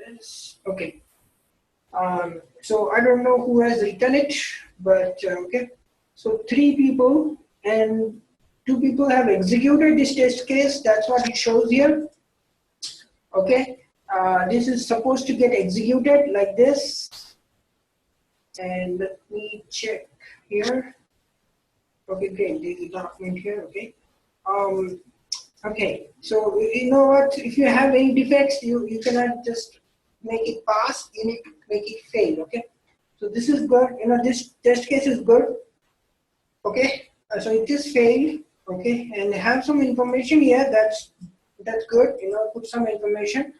this. Okay. So I don't know who has written it, but okay. So 3 people and 2 people have executed this test case. That's what it shows here. Okay. This is supposed to get executed like this. And let me check here. Okay, great. There's a document here. Okay. Okay. So you know what? If you have any defects, you cannot just make it pass. You need to make it fail. Okay. So this is good. You know, this test case is good. Okay. So it is failed. Okay. And have some information here. That's good. You know, put some information.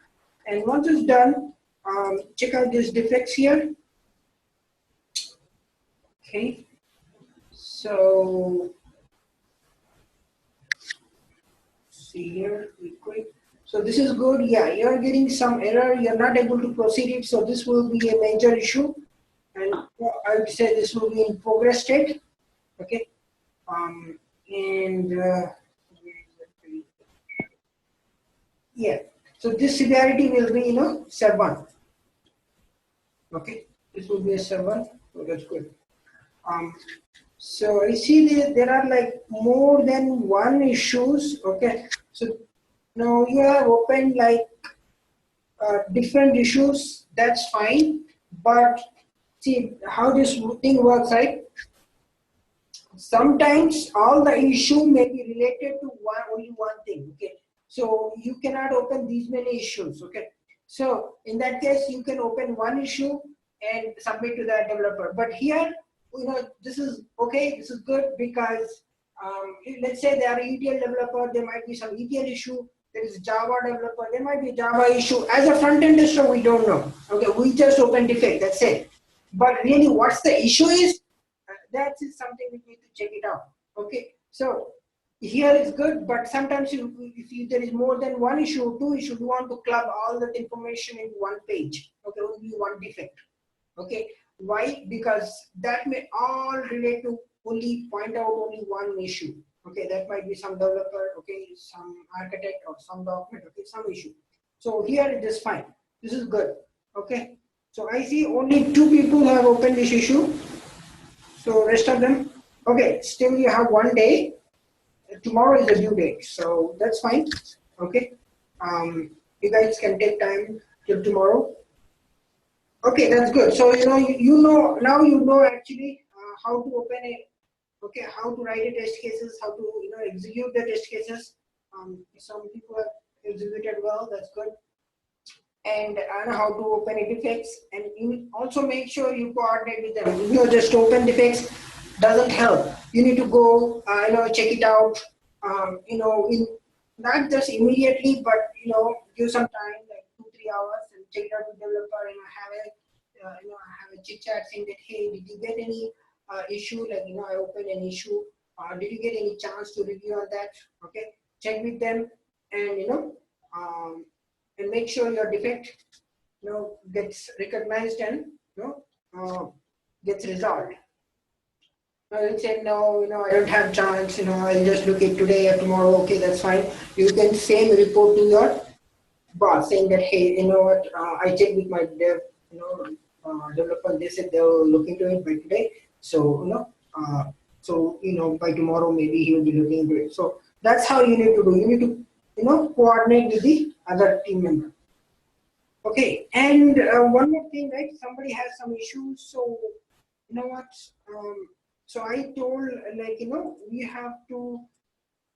And once it's done, check out these defects here. Okay. So see here, real quick. So this is good. Yeah, you're getting some error. You're not able to proceed it. So this will be a major issue, and I would say this will be in progress state. Okay, yeah. So this severity will be 7. Okay, this will be a 7. So that's good. So I see there are like more than one issues. Okay, so now you have opened like different issues. That's fine, but see how this thing works, right? Sometimes all the issue may be related to only one thing. Okay, so you cannot open these many issues. Okay, so in that case you can open one issue and submit to the developer. But here, this is okay. This is good because let's say they are an ETL developer. There might be some ETL issue. There is a Java developer. There might be a Java issue. As a front-end tester, we don't know. Okay, we just open defect. That's it. But really, what's the issue is? That is something we need to check it out. Okay, so here is good, but sometimes if there is more than one issue, 2 issues, you want to club all that information in one page. Okay, only one defect. Okay, why? Because that may all relate to point out only one issue. Okay, that might be some developer, okay, some architect or some document, okay, some issue. So here it is fine. This is good. Okay, so I see only 2 people have opened this issue. So rest of them, okay, still you have 1 day. Tomorrow is the due date, so that's fine. Okay, you guys can take time till tomorrow. Okay, that's good. So now you know actually how to open how to write a test cases, how to execute the test cases. Some people have executed well. That's good. And I know how to open a defects, and you also make sure you coordinate with them. Just open defects doesn't help. You need to go, check it out. Not just immediately, but give some time, like 2-3 hours, and check it out with developer, and have a chit chat saying that, hey, did you get any issue? Like I opened an issue. Did you get any chance to review on that? Okay, check with them, and and make sure your defect gets recognized and gets resolved. Now you say no, I don't have chance, I'll just look at today or tomorrow. Okay, that's fine. You can same report to your boss saying that, hey, you know what, I checked with my developer, they said they were looking to it by today. So by tomorrow maybe he will be looking into it. So that's how you need to do. You need to coordinate with the other team member. Okay, and one more thing, right? Somebody has some issues, so you know what? So I told we have to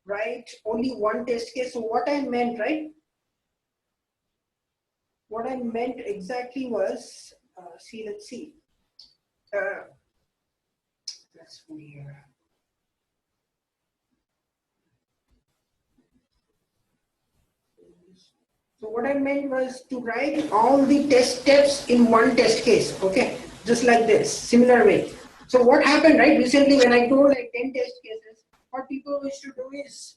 write only one test case. So what I meant, right? What I meant exactly was, let's see. That's weird. So what I meant was to write all the test steps in one test case, okay? Just like this, similar way. So what happened, right? Recently when I told like 10 test cases, what people used to do is,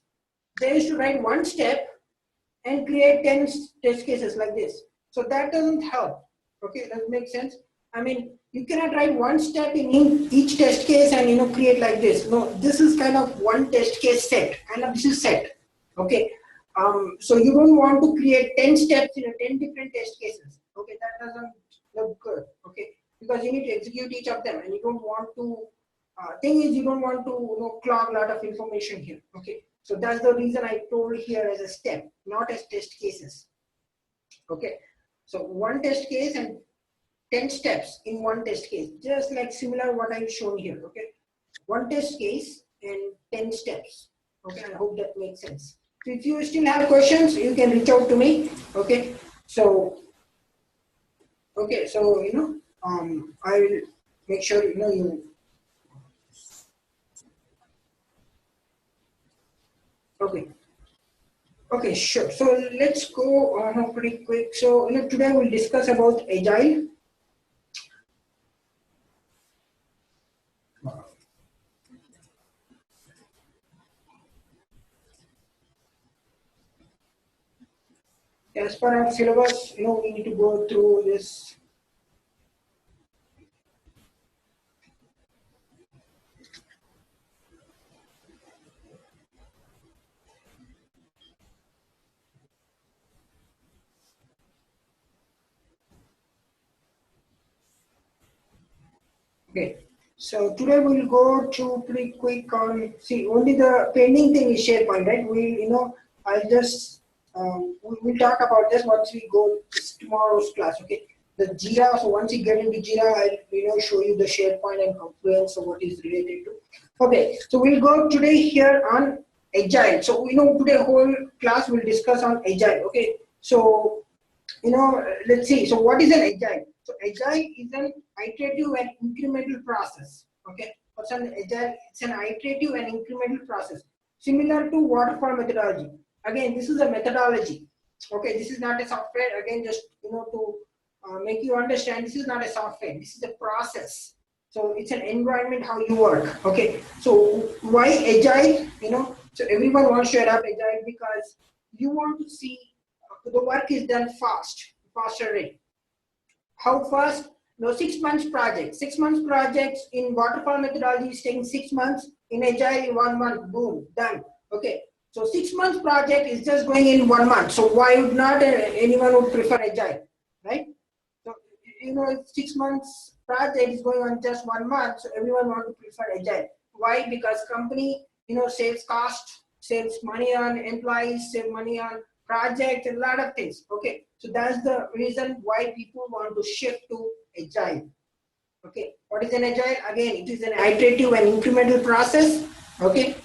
they used to write one step and create 10 test cases like this. So that doesn't help, okay? Does it make sense? I mean, you cannot write one step in each test case and create like this. No, this is kind of one test case set, and this is set, okay? So you don't want to create 10 steps in 10 different test cases. Okay, that doesn't look good. Okay, because you need to execute each of them, and you don't want to. Thing is, you don't want to clog a lot of information here. Okay, so that's the reason I told here as a step, not as test cases. Okay, so one test case and 10 steps in one test case, just like similar what I've shown here. Okay, one test case and 10 steps. Okay, I hope that makes sense. So if you still have questions, you can reach out to me. Okay, so I will make sure you. Okay. Okay, sure. So let's go on pretty quick. So today we'll discuss about agile. As per our syllabus, we need to go through this. Okay. So today we'll go to pretty quick on, see, only the pending thing is SharePoint, right? I'll just, we'll talk about this once we go tomorrow's class, okay? The Jira, so once you get into Jira, I'll, show you the SharePoint and Confluence, so what is related to. Okay, so we'll go today here on Agile. So, today whole class will discuss on Agile, okay? So, let's see. So what is an agile? So agile is an iterative and incremental process. Okay, what's an agile? It's an iterative and incremental process, similar to waterfall methodology. Again, this is a methodology. Okay, this is not a software. Again, just to make you understand, this is not a software. This is a process. So it's an environment how you work. Okay, so why agile? So everyone wants to adopt agile because you want to see the work is done faster rate. How fast? No, 6 months project. 6 months projects in waterfall methodology is taking 6 months. In agile, in 1 month, boom, done. Okay. So 6 months project is just going in 1 month. So why would not anyone would prefer agile, right? So if 6 months project is going on just 1 month, so everyone want to prefer agile. Why? Because company saves cost, saves money on employees, save money on project, a lot of things. Okay, so that's the reason why people want to shift to agile. Okay, what is an agile? Again, it is an iterative and incremental process. Okay,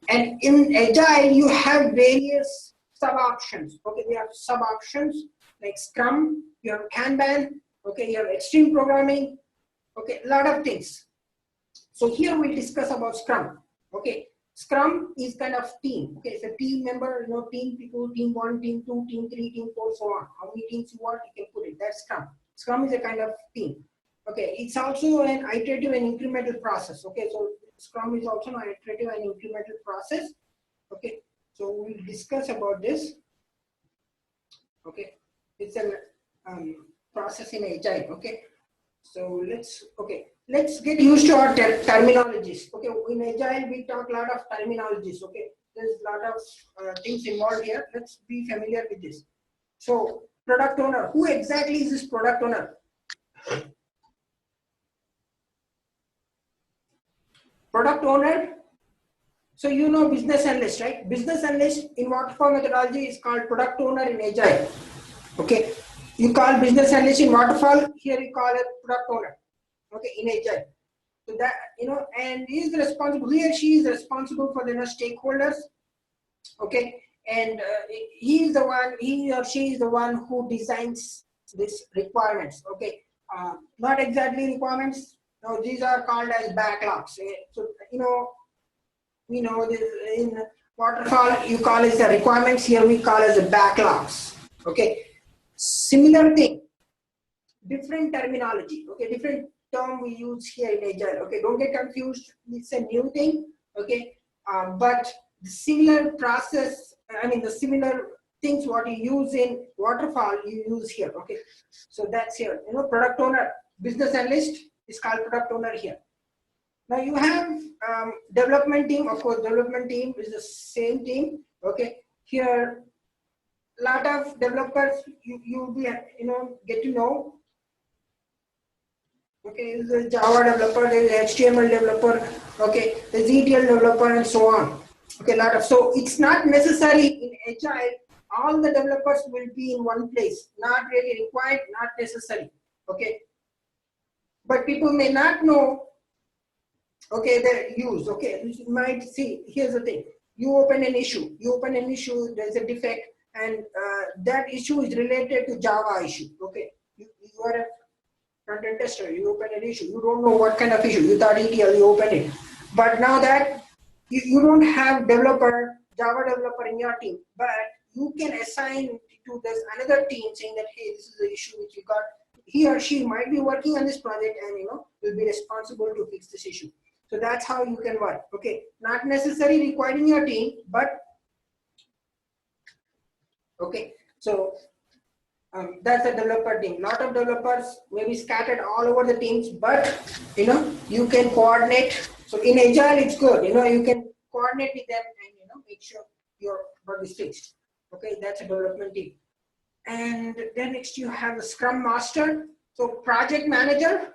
and in agile you have various sub options. Okay, we have sub options like Scrum, you have Kanban. Okay, you have extreme programming. Okay, a lot of things. So here we'll discuss about Scrum. Okay, Scrum is kind of team. Okay, it's a team member, team people, team 1, team 2, team 3, team 4, so on. How many teams you want, you can put it. That's Scrum. Scrum is a kind of team. Okay, it's also an iterative and incremental process. Okay, so Scrum is also an iterative and incremental process. Okay, so we'll discuss about this. Okay, it's a process in Agile. Okay, so let's get used to our terminologies. Okay, in Agile we talk a lot of terminologies. Okay, there's a lot of things involved here. Let's be familiar with this. So product owner, who exactly is this product owner? Product owner, so business analyst, right? Business analyst in waterfall methodology is called product owner in Agile. Okay, you call business analyst in waterfall, here you call it product owner. Okay, in Agile. So that, and he is responsible, he or she is responsible for the stakeholders. Okay, and he or she is the one who designs these requirements. Okay, not exactly requirements. No, these are called as backlogs. So we know this in waterfall you call it the requirements. Here we call it the backlogs. Okay, similar thing, different terminology. Okay, different term we use here in Agile. Okay, don't get confused. It's a new thing. Okay, but the similar process. I mean, the similar things what you use in waterfall you use here. Okay, so that's here. Product owner, business analyst is called product owner here. Now you have development team. Of course, development team is the same team. Okay, here lot of developers you'll be, get to know. Okay, there's a Java developer, there's HTML developer, okay, there's ETL developer, and so on. Okay, lot of, so it's not necessary in Agile all the developers will be in one place. Not really required, not necessary. Okay, but people may not know. Okay, their use. Okay, you might see. Here's the thing: you open an issue. There's a defect, and that issue is related to Java issue. Okay, you are a front-end tester, you open an issue, you don't know what kind of issue, you thought ETL, you open it. But now that you don't have Java developer in your team, but you can assign to this another team saying that, hey, this is the issue which you got. He or she might be working on this project and will be responsible to fix this issue. So that's how you can work. Okay, not necessarily required in your team, but okay. So that's the developer team. Lot of developers may be scattered all over the teams, but you can coordinate. So in Agile, it's good. You can coordinate with them and make sure your bug is fixed. Okay, that's a development team. And then next you have a Scrum Master. So project manager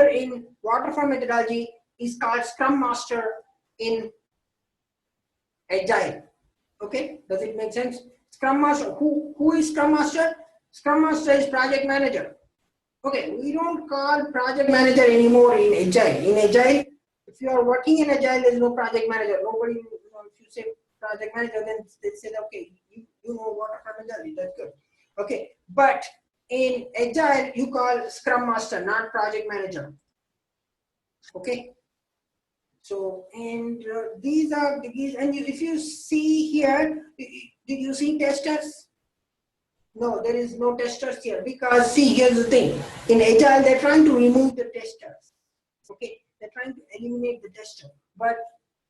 in waterfall methodology is called Scrum Master in Agile. Okay, does it make sense? Scrum Master, who is Scrum Master? Scrum Master is project manager. Okay, we don't call project manager anymore in Agile. In Agile, if you are working in Agile, there is no project manager. Nobody, if you say project manager, then they say, okay, you know what a methodology, that's good. Okay, but in Agile, you call Scrum Master, not project manager. Okay. So, and these are the, and if you see here, did you see testers? No, there is no testers here because see, here's the thing. In Agile, they're trying to remove the testers. Okay, they're trying to eliminate the tester. But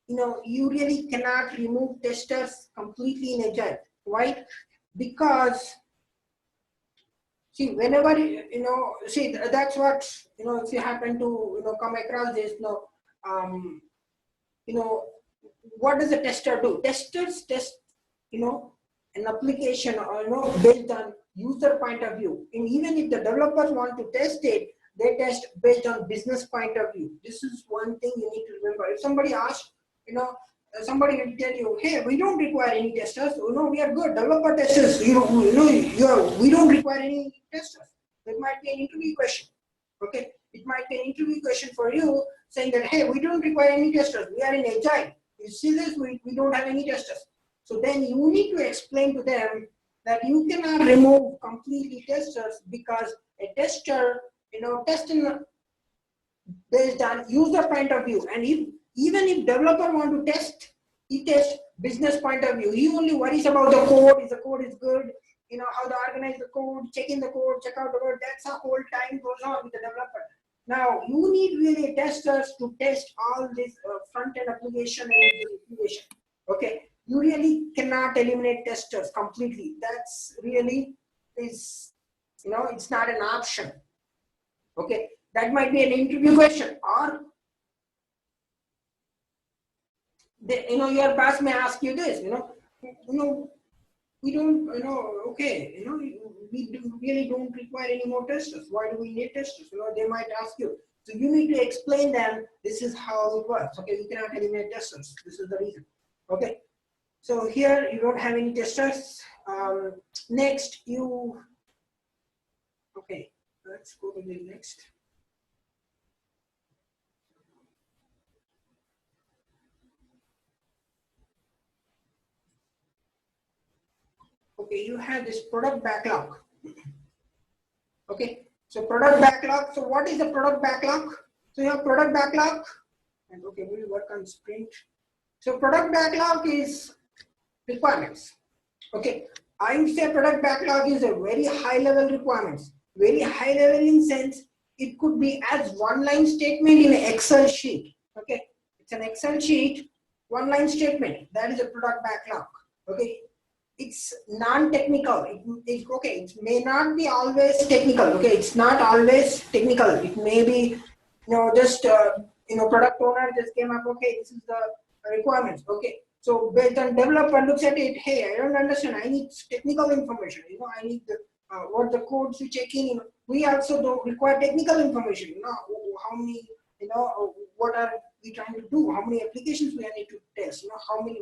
you really cannot remove testers completely in Agile. Why? Because see, whenever see, that's what if you happen to come across this, what does a tester do? Testers test, an application or based on user point of view. And even if the developers want to test it, they test based on business point of view. This is one thing you need to remember. If somebody asks, somebody will tell you, hey, we don't require any testers. We are good. Developer testers, we don't require any testers. That might be an interview question. Okay, it might be an interview question for you saying that, hey, we don't require any testers. We are in Agile. You see this? We don't have any testers. So then you need to explain to them that you cannot remove completely testers because a tester, testing based on user point of view. And even if developer want to test, he tests business point of view. He only worries about the code. Is the code is good? How to organize the code, check in the code, check out the code. That's how whole time goes on with the developer. Now you need really testers to test all this front-end application and integration. Okay, you really cannot eliminate testers completely. That's really is, it's not an option. Okay, that might be an interview question, or your boss may ask you this. We don't, okay, we really don't require any more testers. Why do we need testers? They might ask you. So you need to explain them, this is how it works. Okay, you cannot eliminate testers. This is the reason. Okay, so here you don't have any testers. Next, okay, let's go to the next. Okay, you have this product backlog. Okay, so product backlog. So what is the product backlog? So you have product backlog, and okay, we'll work on sprint. So product backlog is requirements. Okay, I would say product backlog is a very high level requirements. Very high level in sense, it could be as one line statement in an Excel sheet. Okay, it's an Excel sheet, one line statement. That is a product backlog. Okay. It's non-technical. It may not be always technical. Okay, it's not always technical. It may be, just product owner just came up. Okay, this is the requirements. Okay, So based on developer looks at it, hey, I don't understand. I need technical information. I need the what the codes to check in. We also don't require technical information. How many, what are we trying to do? How many applications we need to test?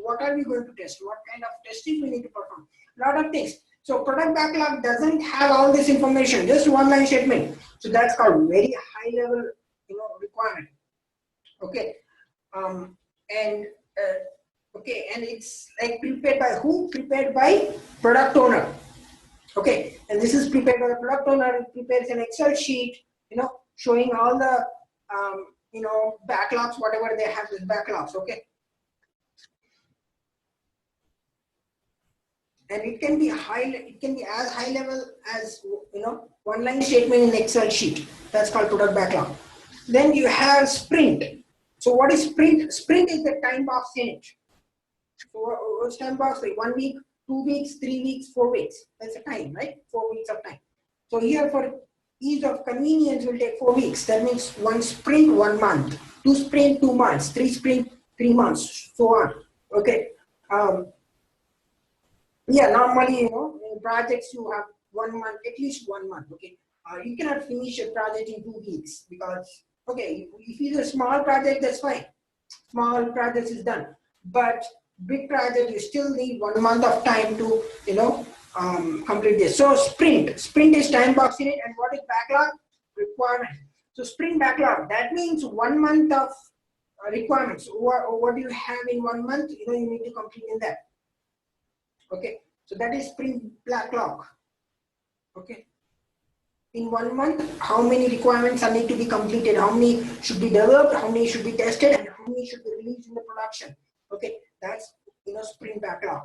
What are we going to test? What kind of testing we need to perform? A lot of things. So product backlog doesn't have all this information, just one line statement. So that's called very high level, requirement. Okay, and and it's like prepared by who? Prepared by product owner. Okay, and this is prepared by the product owner. It prepares an Excel sheet, showing all the backlogs, whatever they have, this backlogs. Okay, and it can be as high level as one line statement in Excel sheet. That's called product backlog. Then you have sprint. So what is sprint? Sprint is the time box in it. So what's time box? Like 1 week, 2 weeks, 3 weeks, 4 weeks. That's a time, right? 4 weeks of time. So here for ease of convenience, will take 4 weeks. That means 1 sprint, 1 month. 2 sprint, 2 months. 3 sprint, 3 months. So on. Okay. Yeah, normally, in projects you have 1 month, at least 1 month. Okay. You cannot finish a project in 2 weeks because, okay, if it's a small project, that's fine. Small project is done. But big project, you still need 1 month of time to, complete this. So sprint is time box in it. And what is backlog? Requirement. So sprint backlog, that means 1 month of requirements. What do you have in 1 month? You need to complete in that. Okay, so that is sprint backlog. Okay, in 1 month, how many requirements are need to be completed? How many should be developed? How many should be tested? And how many should be released in the production? Okay, that's sprint backlog.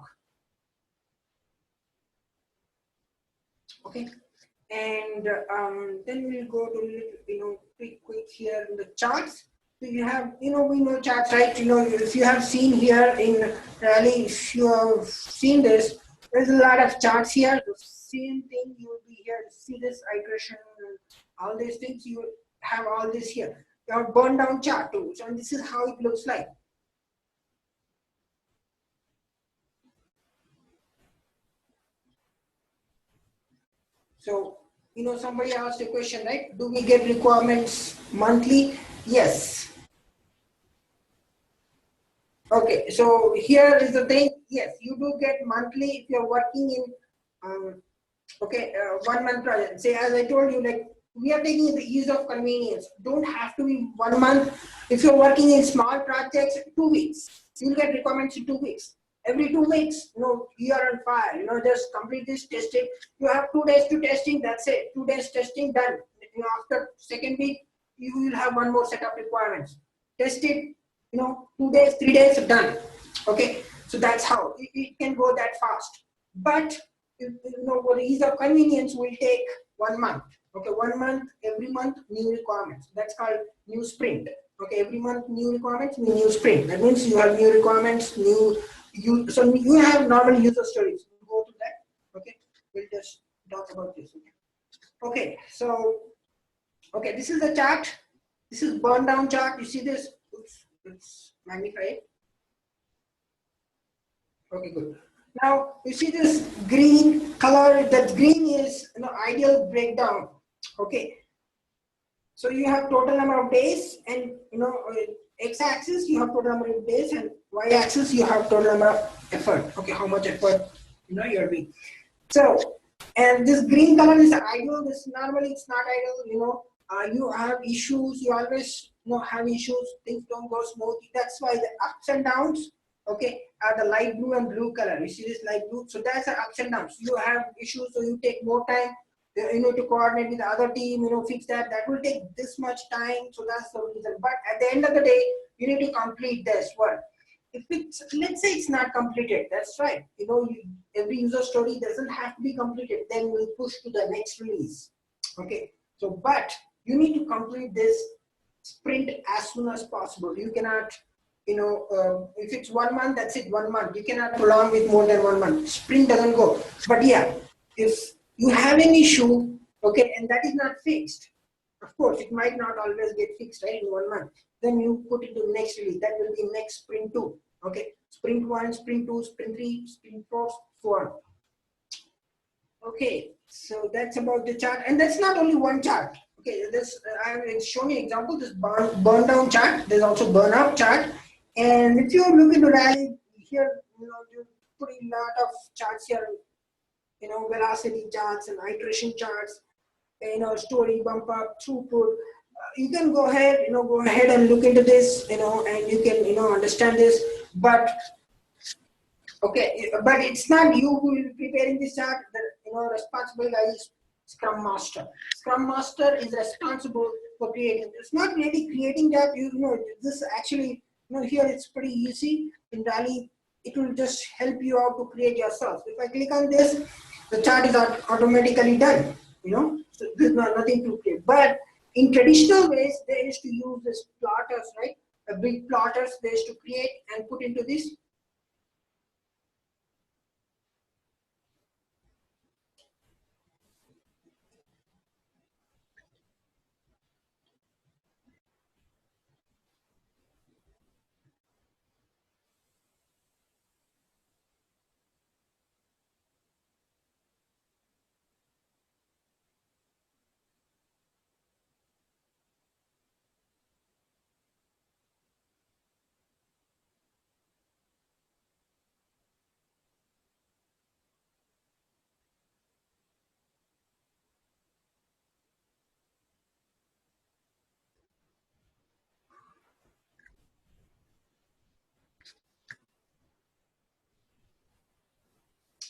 Okay, and then we'll go to quick here in the charts. So you have we know charts, right? If you have seen here in Rally, if you have seen this, there's a lot of charts here. The same thing you will be here. See this iteration, all these things. You have all this here. You have burn down chart too. So this is how it looks like. So, somebody asked a question, right? Do we get requirements monthly? Yes. Okay, so here is the thing. Yes, you do get monthly if you're working in, 1 month project. Say, as I told you, like, we are taking the ease of convenience. Don't have to be 1 month. If you're working in small projects, 2 weeks. You'll get requirements in 2 weeks. Every 2 weeks, you are on fire. Just complete this, test it. You have 2 days to testing, that's it. 2 days testing, done. After second week, you will have 1 more set of requirements. Test it, 2 days, 3 days, done. Okay, so that's how it can go that fast. But for the ease of convenience, will take 1 month. Okay, 1 month, every month, new requirements. That's called new sprint. Okay, every month, new requirements, new sprint. That means you have new requirements, so you have normal user stories. We'll go to that. Okay, we'll just talk about this. Okay, so this is the chart. This is burn down chart. You see this? Oops, let's magnify it. Okay, good. Now you see this green color. That green is ideal breakdown. Okay. So you have total number of days, and x-axis you have total number of days, and y-axis you have total number of effort. Okay, how much effort you're doing. So, and this green color is ideal. This normally it's not ideal. You have issues. You always have issues. Things don't go smoothly. That's why the ups and downs, okay, are the light blue and blue color. You see this light blue. So that's the ups and downs. You have issues, so you take more time. To coordinate with the other team, fix that. That will take this much time. So that's the reason. But at the end of the day, you need to complete this work. If it's, let's say it's not completed, that's right. Every user story doesn't have to be completed. Then we'll push to the next release. Okay. So, but you need to complete this sprint as soon as possible. You cannot, if it's 1 month, that's it, 1 month. You cannot prolong with more than 1 month. Sprint doesn't go. But yeah, if you have an issue, okay, and that is not fixed, of course, it might not always get fixed, right, in 1 month. Then you put it to the next release. That will be next sprint too. Okay, sprint 1, sprint 2, sprint 3, sprint 4, so on. Okay, so that's about the chart, and that's not only one chart. Okay, this I've shown you example. This burn down chart. There's also burn up chart, and if you look into rally here, you're putting a lot of charts here. Velocity charts and iteration charts. Story bump up, throughput. You can go ahead, and look into this, and you can, understand this. But okay, but it's not you who is preparing this chart. The responsible guy is Scrum Master. Scrum Master is responsible for creating. It's not really creating that. This actually, here it's pretty easy. In Rally, it will just help you out to create yourself. If I click on this, the chart is automatically done. So there's nothing to create. But in traditional ways, they used to use this plotters, right? The big plotters they used to create and put into this.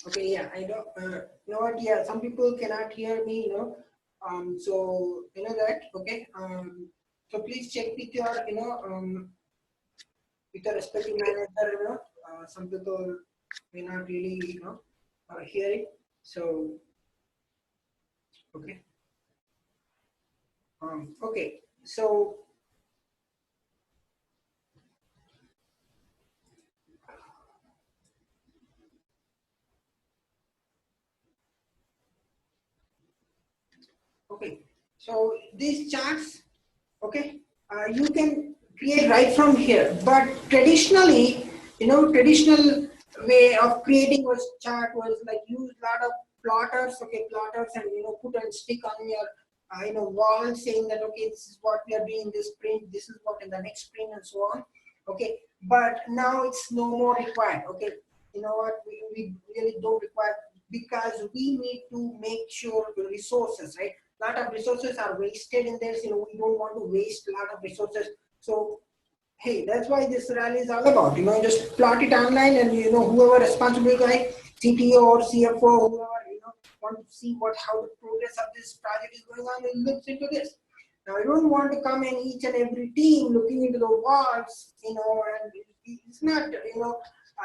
Okay, yeah, I know. You know what? Yeah, some people cannot hear me. So you know that. Okay. So please check with your, with your respective manager. Some people may not really, hear it. So okay. Okay. So okay. So these charts, okay, you can create right from here. But traditionally, traditional way of creating was chart was like use a lot of plotters, okay, plotters, and put and stick on your wall saying that okay, this is what we are doing this sprint, this is what in the next sprint, and so on. Okay, but now it's no more required. Okay, you know what, we really don't require, because we need to make sure the resources, right? Lot of resources are wasted in this. We don't want to waste a lot of resources. So hey, that's why this rally is all about. Just plot it online, and whoever responsible guy, CTO or CFO, whoever want to see how the progress of this project is going on, and looks into this. Now I don't want to come in each and every team looking into the walls, and it's not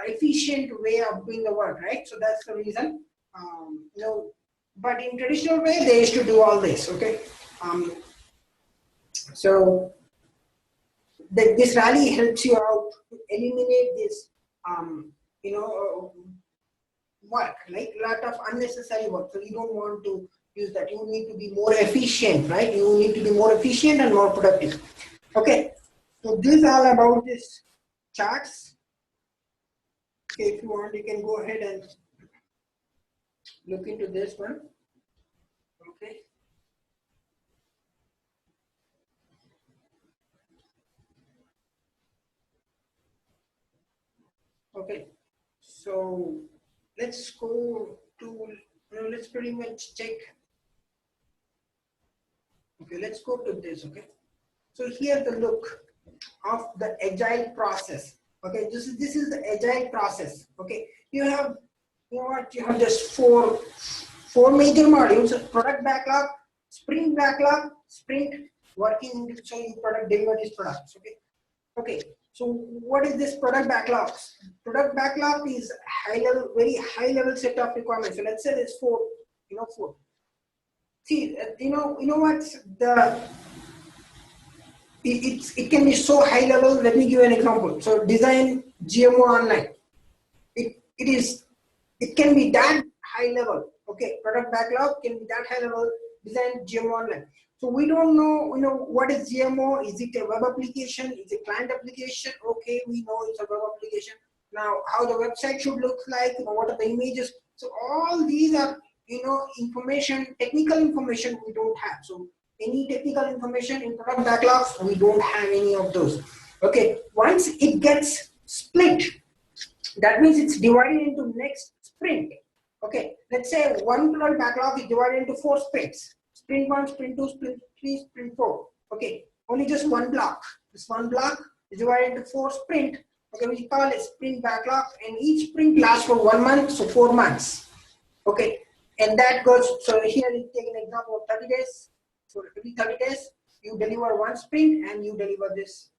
efficient way of doing the work, right? So that's the reason. But in traditional way, they used to do all this. Okay, so this rally helps you out to eliminate this, work, like a lot of unnecessary work. So you don't want to use that. You need to be more efficient, right? You need to be more efficient and more productive. Okay, so this is all about this charts. Okay, if you want, you can go ahead and look into this one. Okay. Okay, so let's go to, let's pretty much check. Okay, let's go to this. Okay, so here the look of the agile process. Okay, this is the agile process. Okay, you have, you have just four major modules: product backlog, sprint, working so you product deliver these products. Okay, so what is this product backlog? Product backlog is very high level set of requirements. So let's say there's four. See, you know what's the, it can be so high level. Let me give you an example. So design GMO online. It can be that high level. Okay, product backlog can be that high level. Design GMO online. So we don't know, what is GMO? Is it a web application? Is it a client application? Okay, we know it's a web application. Now, how the website should look like, what are the images. So all these are, information, technical information we don't have. So any technical information in product backlogs, we don't have any of those. Okay, once it gets split, that means it's divided into next sprint. Okay, let's say one product backlog is divided into 4 sprints. Sprint 1, sprint 2, sprint 3, sprint 4. Okay, only just one block. This one block is divided into 4 sprint. Okay, we call it sprint backlog, and each sprint lasts for 1 month, so 4 months. Okay, and that goes, so here we take an example of 30 days. So every 30 days, you deliver one sprint and you deliver this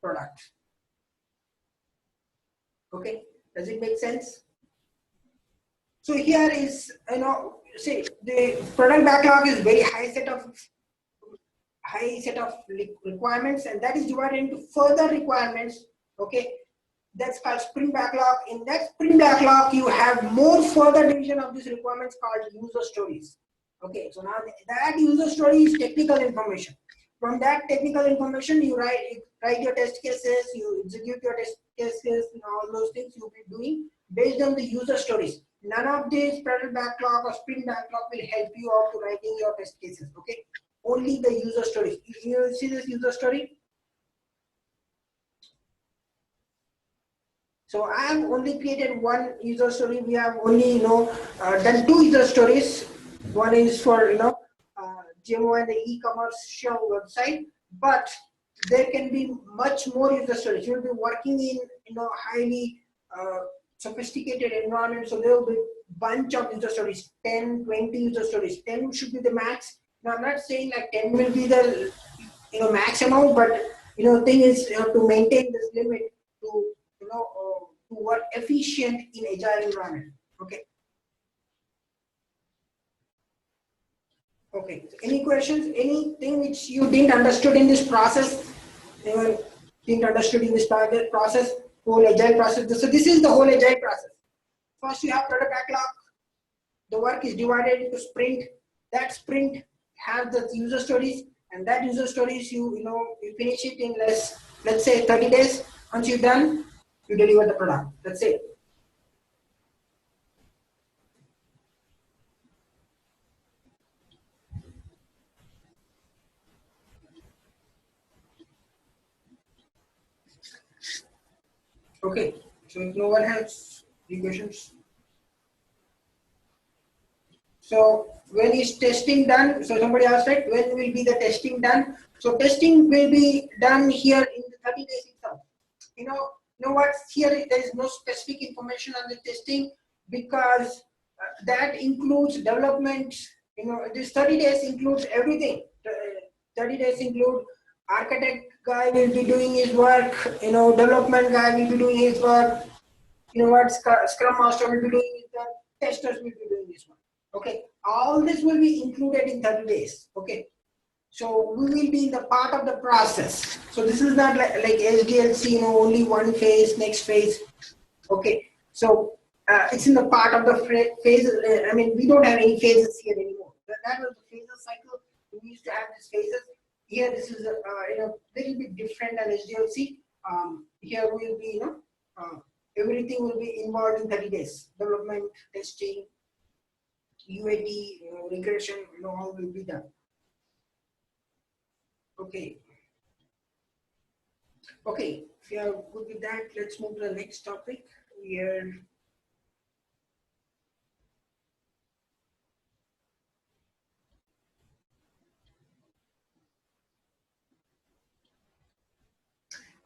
product. Okay, does it make sense? So here is, say the product backlog is very high set of requirements, and that is divided into further requirements. Okay, that's called sprint backlog. In that sprint backlog, you have more further division of these requirements called user stories. Okay, so now that user story is technical information. From that technical information, you write your test cases, you execute your test cases, and all those things you'll be doing based on the user stories. None of this product backlog or sprint backlog will help you out to writing your test cases. Okay, only the user stories. You see this user story? So I have only created one user story. We have only done 2 user stories. One is for GMO and the e-commerce show website, but there can be much more user stories. You'll be working in highly sophisticated environment, so there will be bunch of user stories, 10, 20 user stories. 10 should be the max. Now I'm not saying like 10 will be the max amount, but thing is to maintain this limit to to work efficient in agile environment. Okay. Okay. So any questions? Anything which you didn't understood in this process? Anyone didn't understood in this process? Whole agile process. So this is the whole agile process. First, you have product backlog. The work is divided into sprint. That sprint has the user stories, and that user stories you finish it in let's say 30 days. Once you're done, you deliver the product. That's it. Okay. So if no one has any questions. So when is testing done? So somebody asked, right, when will be the testing done? So testing will be done here in the 30 days itself. You know what? Here there is no specific information on the testing because that includes development. This 30 days includes everything. 30 days include architect guy will be doing his work. Development guy will be doing his work. Scrum master will be doing his work. Testers will be doing this work. Okay, all this will be included in 30 days. Okay, so we will be in the part of the process. So this is not like SDLC, only one phase, next phase. Okay, so it's in the part of the phase. I mean, we don't have any phases here anymore. That was the phases cycle. We used to have these phases. Here, this is a little bit different than SDLC. Here will be, everything will be involved in 30 days. Development, testing, UAT, regression, all will be done. Okay. Okay, if you are good with that, let's move to the next topic. Here.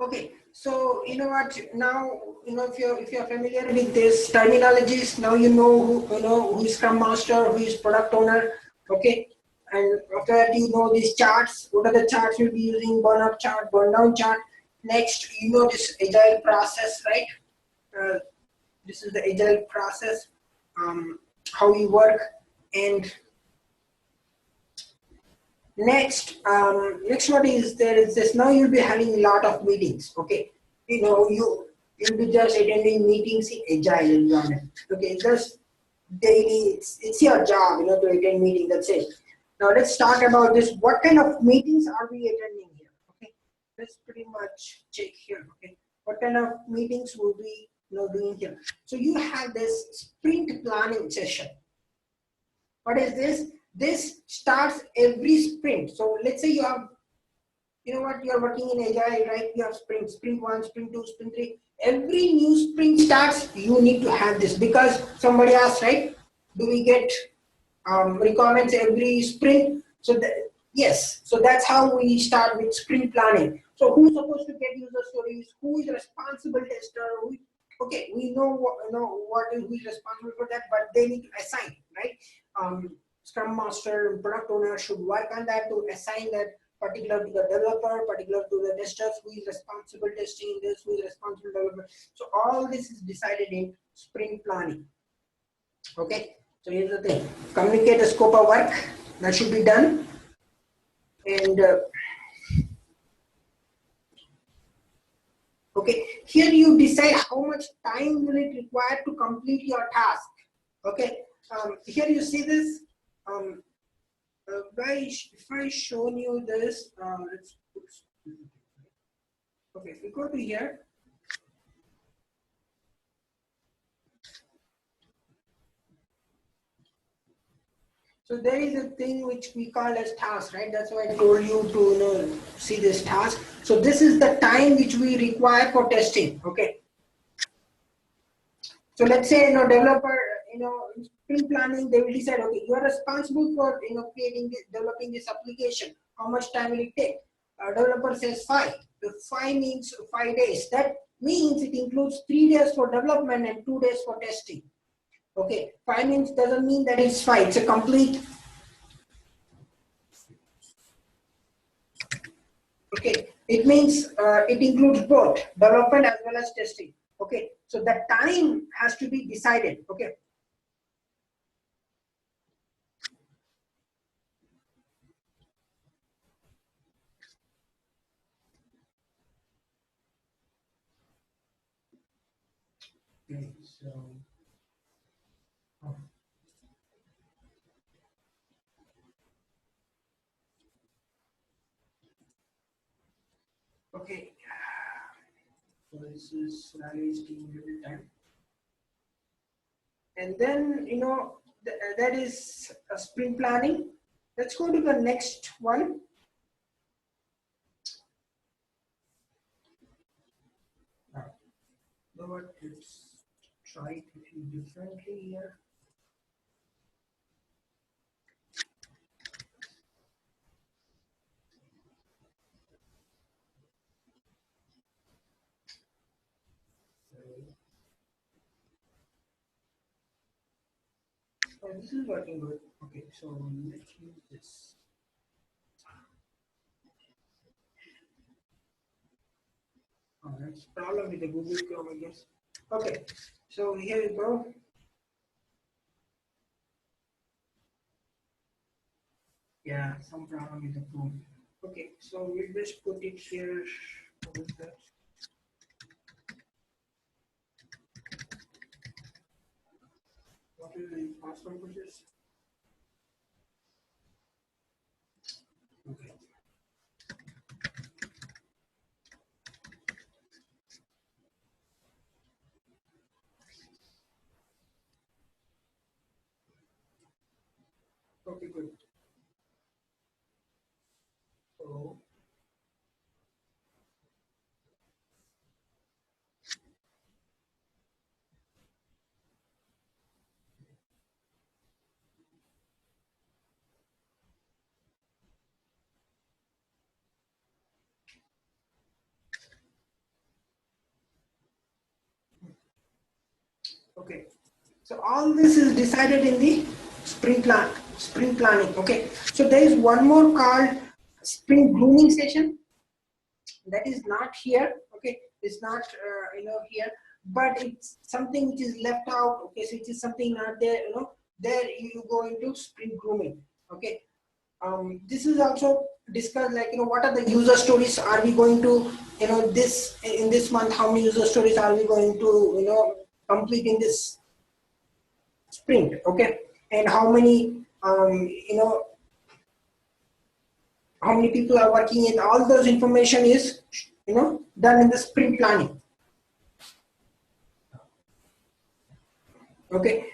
Okay, so what now? If you're familiar with this terminologies, now you know who is Scrum Master, who is Product Owner. Okay, and after that you know these charts. What are the charts you'll be using? Burn up chart, burn down chart. Next, this agile process, right? This is the agile process. How you work, and next what is there is this. Now you'll be having a lot of meetings. Okay, you'll be just attending meetings in agile environment. Okay, just daily. It's your job, to attend meetings. That's it. Now let's talk about this. What kind of meetings are we attending here? Okay, let's pretty much check here. Okay, what kind of meetings we'll be doing here. So you have this sprint planning session. What is this? This starts every sprint. So let's say you have, you are working in Agile, right? You have sprint 1, sprint 2, sprint 3. Every new sprint starts, you need to have this, because somebody asked, right? Do we get requirements every sprint? So yes, so that's how we start with sprint planning. So who's supposed to get user stories? Who is responsible tester? Okay, we know who is responsible for that, but they need to assign, right? Scrum master, product owner should work on that to assign that particular to the developer, particular to the testers, who is responsible testing this, who is responsible developer. So all this is decided in sprint planning. Okay, so here's the thing: communicate the scope of work that should be done, and okay, here you decide how much time will it require to complete your task. Okay, here you see this. If I shown you this, okay, if we go to here, so there is a thing which we call as task, right? That's why I told you to see this task. So this is the time which we require for testing. Okay. So let's say developer, in sprint planning, they will decide, okay, you are responsible for creating this, developing this application. How much time will it take? Developer says 5. The 5 means 5 days. That means it includes 3 days for development and 2 days for testing. Okay, 5 means doesn't mean that it's 5. It's a complete. Okay, it means it includes both development as well as testing. Okay, so the time has to be decided. Okay. Okay, so. Okay, so this is taking a little time, and then that is a sprint planning. Let's go to the next one. Now what? Let's try it a few differently here. Oh, this is working good. Okay, so let's use this. Oh, that's problem with the Google Chrome, I guess. Okay, so here you go. Yeah, some problem with the Chrome. Okay, so we'll just put it here. What is the password for this? Okay. Okay, good. So, okay. So all this is decided in the sprint planning. Okay. So there is one more called sprint grooming session. That is not here. Okay, it's not here, but it's something which is left out. Okay, so it is something not there. There you go into sprint grooming. Okay. This is also discussed, like what are the user stories are we going to this in this month, how many user stories are we going to complete in this sprint. Okay, and how many how many people are working in, all those information is done in the sprint planning. Okay,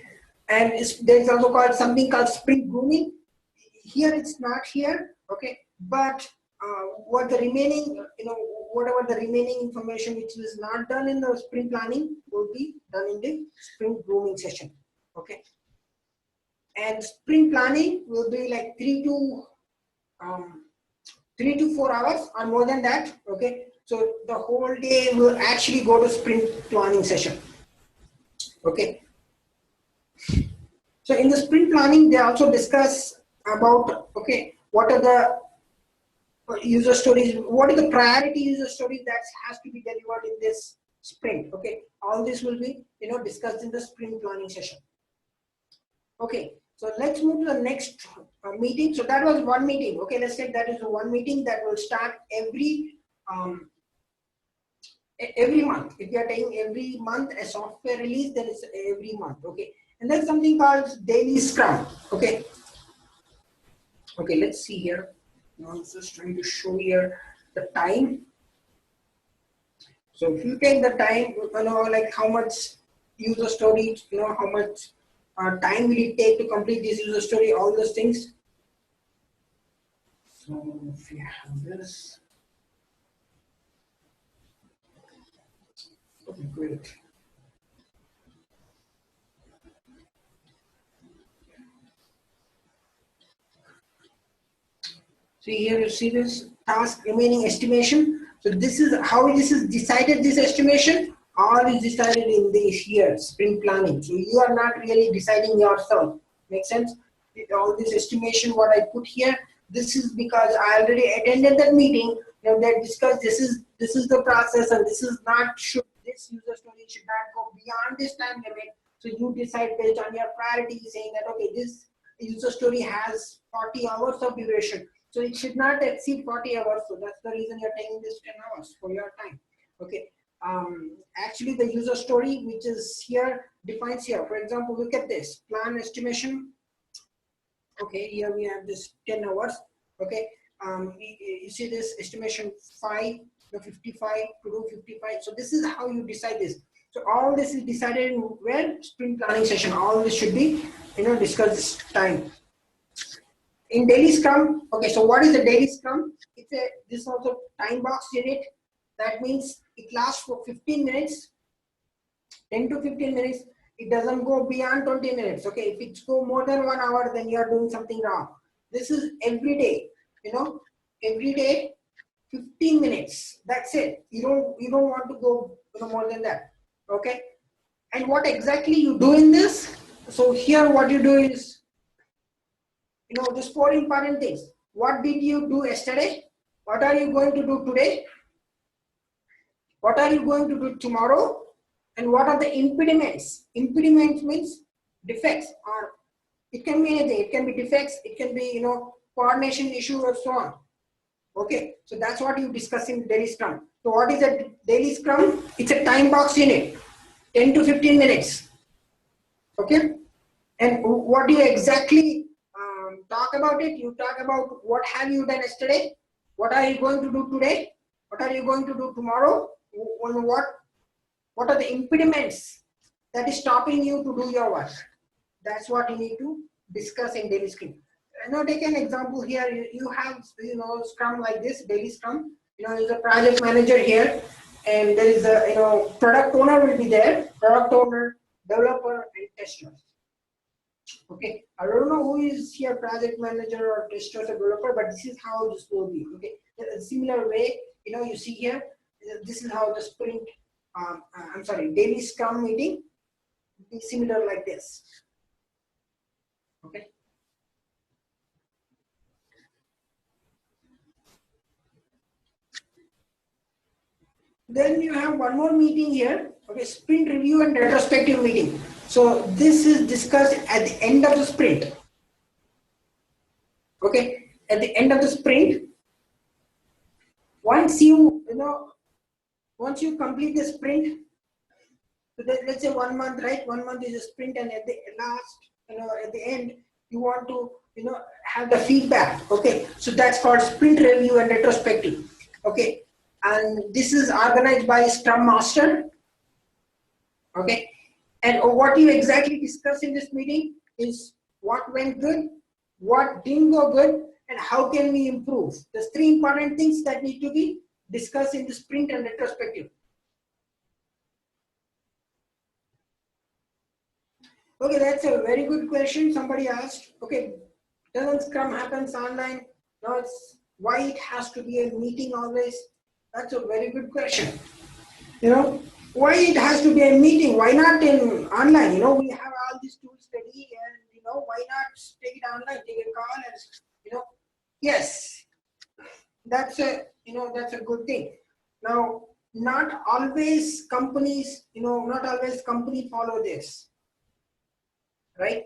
and there's also called something called sprint grooming. Here it's not here. Okay, but what the remaining, whatever the remaining information which is not done in the sprint planning will be done in the sprint grooming session. Okay, and sprint planning will be like 3 to 4 hours or more than that. Okay, so the whole day will actually go to sprint planning session. Okay, so in the sprint planning they also discuss about, okay, what are the user stories, what is the priority user stories that has to be delivered in this sprint. Okay, all this will be discussed in the sprint planning session. Okay, so let's move to the next meeting. So that was one meeting. Okay, let's take that is one meeting that will start every month. If you are taking every month a software release, then it's every month. Okay, and there's something called daily scrum. Okay, let's see here. I'm just trying to show here the time. So if you take the time, like how much user story, how much time will it take to complete this user story, all those things. So if you have this, okay, great. So here you see this task remaining estimation. So this is how this is decided, this estimation. All is decided in this here, sprint planning. So you are not really deciding yourself. Make sense? All this estimation, what I put here, this is because I already attended that meeting. They discussed this is the process, and this is not this user story should not go beyond this time limit. So you decide based on your priority, saying that okay, this user story has 40 hours of duration. So it should not exceed 40 hours. So that's the reason you're taking this 10 hours for your time. Okay. Actually, the user story, which is here, defines here. For example, look at this plan estimation. Okay, here we have this 10 hours. Okay. You see this estimation 5 to 55 to do 55. So this is how you decide this. So all this is decided in where sprint planning session. All this should be discussed this time. In daily scrum, okay, so what is the daily scrum? This also time box unit. That means it lasts for 15 minutes, 10 to 15 minutes. It doesn't go beyond 20 minutes. Okay, if it's go more than 1 hour, then you are doing something wrong. This is every day, every day, 15 minutes. That's it. You don't want to go more than that. Okay, and what exactly you do in this? So here, what you do is, these 4 important things. What did you do yesterday? What are you going to do today? What are you going to do tomorrow? And what are the impediments? Impediments means defects, or it can be anything. It can be defects. It can be, coordination issue or so on. Okay, so that's what you discuss in daily scrum. So what is a daily scrum? It's a time box unit, 10 to 15 minutes. Okay, and what do you exactly talk about it? You talk about what have you done yesterday, what are you going to do today, what are you going to do tomorrow, what are the impediments that is stopping you to do your work. That's what you need to discuss in daily scrum. Now take an example here. You have scrum like this, daily scrum. There's a project manager here, and there is a product owner will be there, product owner, developer, and tester. Okay, I don't know who is here, project manager or tester or developer, but this is how this will be. Okay, a similar way, you see here, this is how the sprint, daily scrum meeting be similar like this. Okay. Then you have one more meeting here. Okay, sprint review and retrospective meeting. So this is discussed at the end of the sprint. Okay, at the end of the sprint, once you complete the sprint, so let's say 1 month, right? 1 month is a sprint, and at the last, at the end, you want to have the feedback. Okay, so that's called sprint review and retrospective. Okay, and this is organized by Scrum Master. Okay, And what you exactly discuss in this meeting is what went good, what didn't go good, and how can we improve. There's three important things that need to be discussed in the sprint and retrospective. Okay, that's a very good question. Somebody asked, okay, doesn't Scrum happens online? No, it's why it has to be a meeting always? That's a very good question. You know, why it has to be a meeting? Why not in online? You know, we have all these tools ready, and you know, why not take it online, take a call, and you know, yes, that's a that's a good thing. Now, not always companies, not always company follow this, right?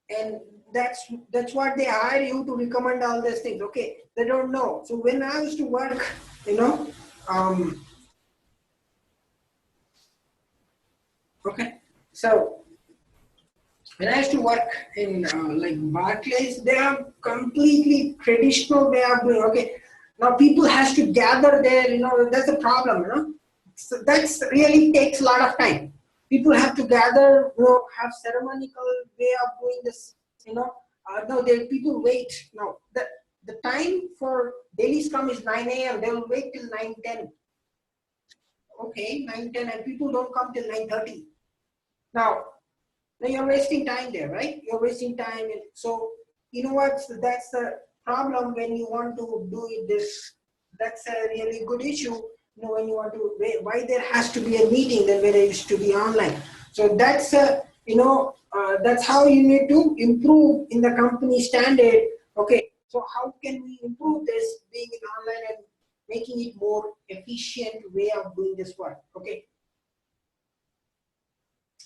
And that's what they hire you to recommend all these things. Okay, they don't know. So when I used to work, okay, so when I used to work in like Barclays, they are completely traditional way of doing. Okay, now people has to gather there. That's a problem. So that's really takes a lot of time. People have to gather. Have ceremonial way of doing this. No, people wait. Now the time for daily scrum is 9 a.m. They will wait till 9:10. Okay, 9:10, and people don't come till 9:30. Now you're wasting time there, right? You're wasting time. And so, you know what? So that's the problem when you want to do it this. That's a really good issue. When you want to, why there has to be a meeting than where it used to be online. So that's that's how you need to improve in the company standard. Okay. So how can we improve this being in online and making it more efficient way of doing this work? Okay.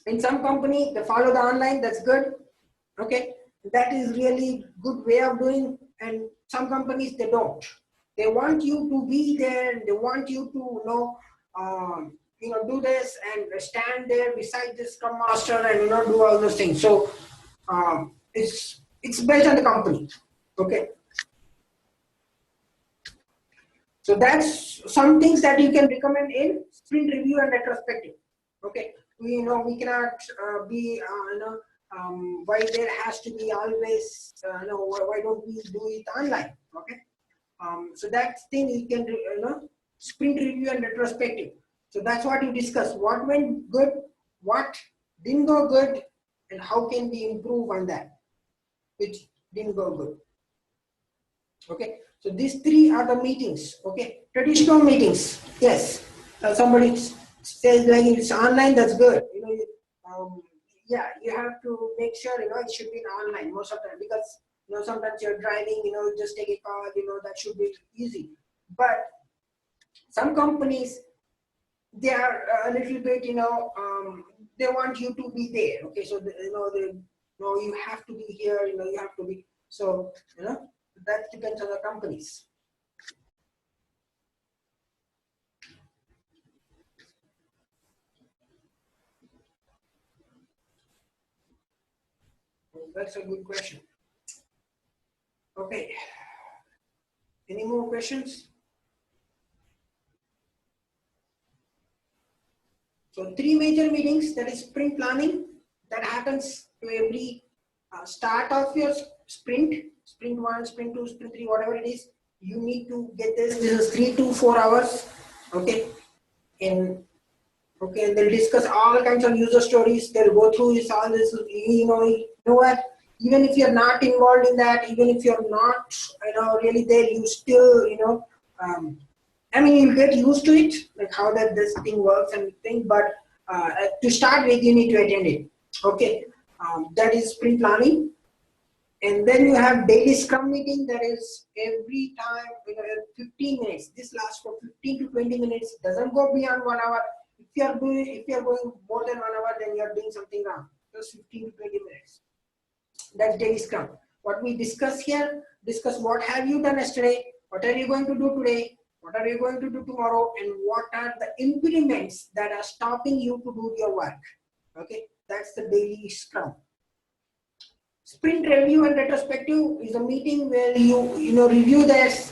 In some company, they follow the online, that's good. Okay, that is really good way of doing. And some companies, they don't. They want you to be there, and they want you to do this and stand there beside the scrum master and do all those things. So it's based on the company. Okay. So that's some things that you can recommend in sprint review and retrospective. Okay, we cannot be why there has to be always why don't we do it online? Okay, so that thing you can sprint review and retrospective. So that's what you discuss. What went good, what didn't go good, and how can we improve on that which didn't go good. Okay, so these three are the meetings. Okay, traditional meetings. Yes, somebody says like it's online. That's good. Yeah, you have to make sure it should be online most of the time, because sometimes you're driving. Just take a call. That should be easy. But some companies, they are a little bit. They want you to be there. Okay, so you have to be here. You have to be. So that depends on the companies. That's a good question. Okay. Any more questions? So 3 major meetings, that is sprint planning, that happens to every start of your sprint 1, sprint 2, sprint 3, whatever it is. You need to get this. This is 3 to 4 hours. Okay. And they'll discuss all kinds of user stories. They'll go through this, all this. You know what? Even if you're not involved in that, even if you're not, really there, you still, I mean, you get used to it, like how this thing works and thing. But to start with, you need to attend it. Okay, that is sprint planning. And then you have daily scrum meeting. That is every time, 15 minutes. This lasts for 15 to 20 minutes. Doesn't go beyond 1 hour. If you're going more than 1 hour, then you're doing something wrong. Just 15 to 20 minutes. That's daily scrum. What we discuss here, discuss what have you done yesterday, what are you going to do today, what are you going to do tomorrow, and what are the impediments that are stopping you to do your work. Okay, that's the daily scrum. Sprint review and retrospective is a meeting where you review this,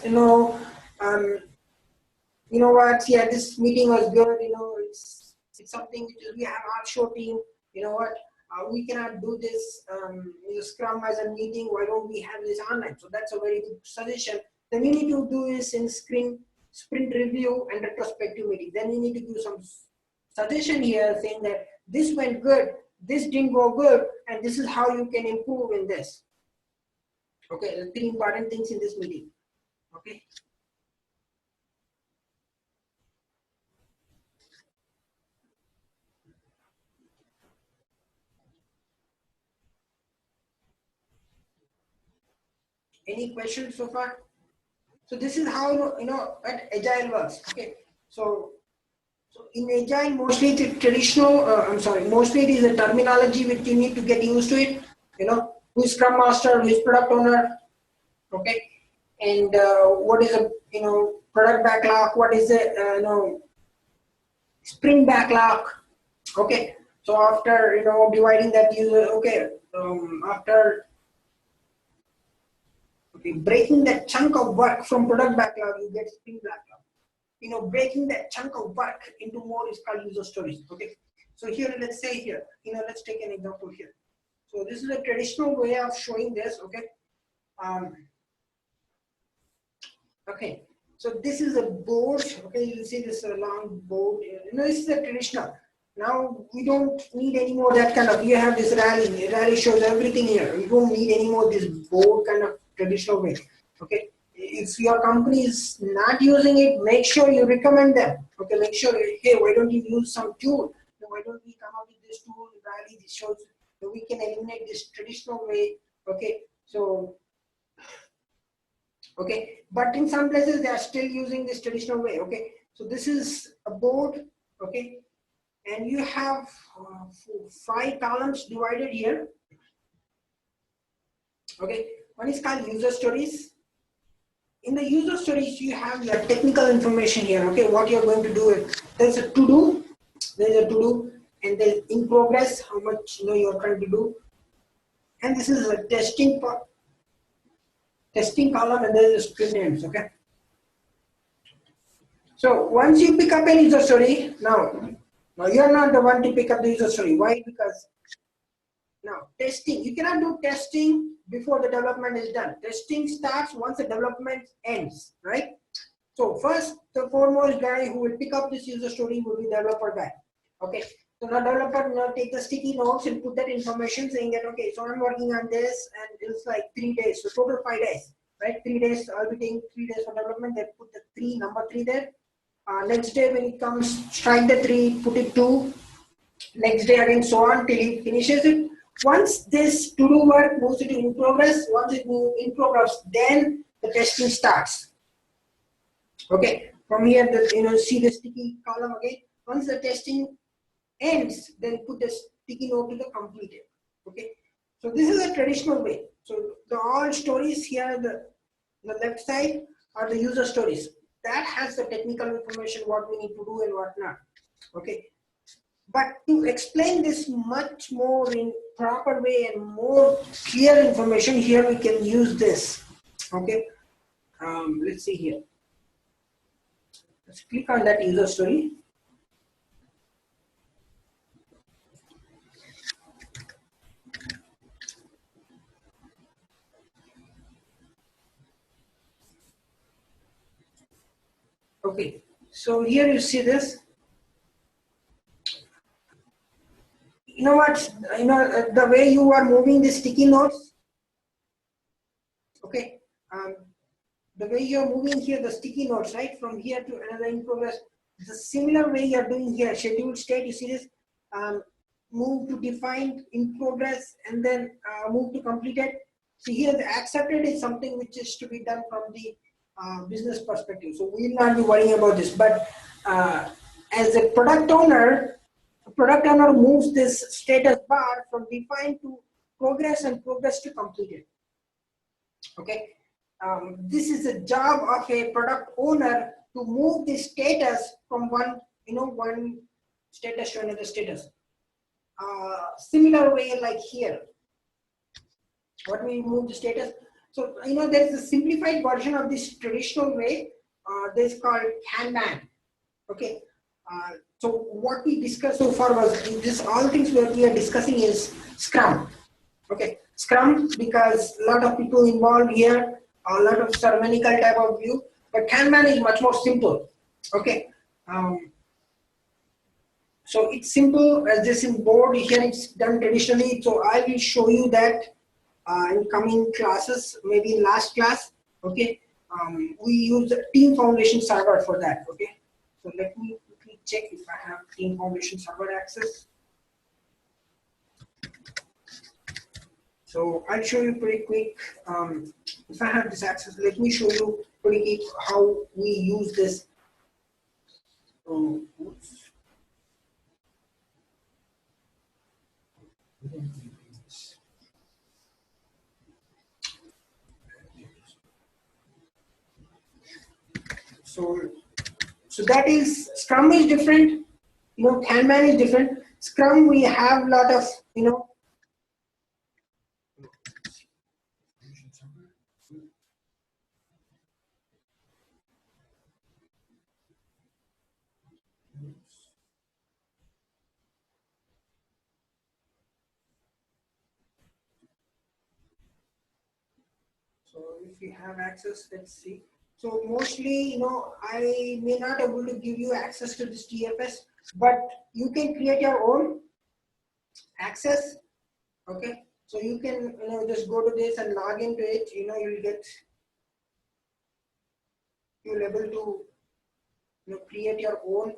what, yeah, this meeting was good, it's something which we have offshore team. you know what, we cannot do this Scrum as a meeting. Why don't we have this online? So that's a very good suggestion. Then we need to do this in sprint review and retrospective meeting. Then we need to do some suggestion here saying that this went good, this didn't go good, and this is how you can improve in this. Okay, the 3 important things in this meeting. Okay. Any questions so far? So this is how at Agile works. Okay. So in Agile, mostly it's a traditional. Mostly it is a terminology which you need to get used to it. Who is Scrum Master, who is Product Owner. Okay. And what is a product backlog? What is the sprint backlog? Okay. So after dividing that user, okay, after breaking that chunk of work from product backlog, you get sprint backlog. Breaking that chunk of work into more is called user stories. Okay. So here, let's say here, let's take an example here. So this is a traditional way of showing this. Okay. Okay. So this is a board. Okay. You see this long board. This is a traditional. Now we don't need any more that kind of. You have this rally. Rally shows everything here. You don't need any more this board kind of traditional way. Okay. If your company is not using it, make sure you recommend them. Okay. Make sure, hey, why don't you use some tool? Why don't we come up with this tool? Rally. This shows that we can eliminate this traditional way. Okay. So. Okay, but in some places they are still using this traditional way. Okay, so this is a board. Okay, and you have 5 columns divided here. Okay, one is called user stories. In the user stories, you have your technical information here. Okay, what you're going to do. There's a to do. There's a to do, and there's in progress. How much you're trying to do, and this is a testing part. Testing column, and there is sprint ends. Okay. So once you pick up a user story, now you're not the one to pick up the user story. Why? Because now testing, you cannot do testing before the development is done. Testing starts once the development ends, right? So first, the foremost guy who will pick up this user story will be the developer guy. Okay. So now developer take the sticky notes and put that information saying that, okay, so I'm working on this and it's like 3 days, so total 5 days, right? 3 days, I'll be taking 3 days for development. They put the number 3 there. Next day when it comes, strike the 3, put it 2. Next day again, so on till he finishes it. Once this to-do work moves into in progress, once it moves in progress, then the testing starts. Okay, from here, see the sticky column again. Once the testing ends, then put the sticky note to the completed. Okay, so this is a traditional way. So the all stories here, the left side are the user stories. That has the technical information, what we need to do and what not. Okay, but to explain this much more in proper way and more clear information, here we can use this. Okay, let's see here. Let's click on that user story. Okay, so here you see this. You know what? The way you are moving the sticky notes. Okay, the way you are moving here, the sticky notes, right, from here to another in progress. The similar way you are doing here. Scheduled state. You see this. Move to defined, in progress, and then move to completed. See here, the accepted is something which is to be done from the business perspective. So we will not be worrying about this. But as a product owner moves this status bar from defined to progress and progress to completed. Okay, this is a job of a product owner to move the status from one status to another status. Similar way like here. What we move the status? So there is a simplified version of this traditional way. This is called Kanban. Okay. So what we discussed so far was this. All things what we are discussing is Scrum. Okay, Scrum, because a lot of people involved here, a lot of ceremonial type of view, but Kanban is much more simple. Okay, so it's simple as this in board here. It's done traditionally. So I will show you that in coming classes, maybe in last class. Okay, we use the Team Foundation server for that. Okay, so let me quickly check if I have Team Foundation server access. So I'll show you pretty quick. If I have this access, let me show you pretty quick how we use this. Oops. So that is Scrum is different. You know, Kanban is different. Scrum we have a lot of So if we have access, let's see. So mostly, I may not able to give you access to this TFS, but you can create your own access. Okay, so you can just go to this and log into it. You'll able to create your own.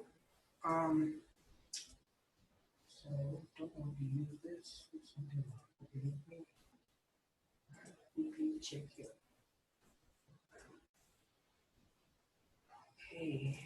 So don't want to use this. Okay, let me quickly check here. Okay.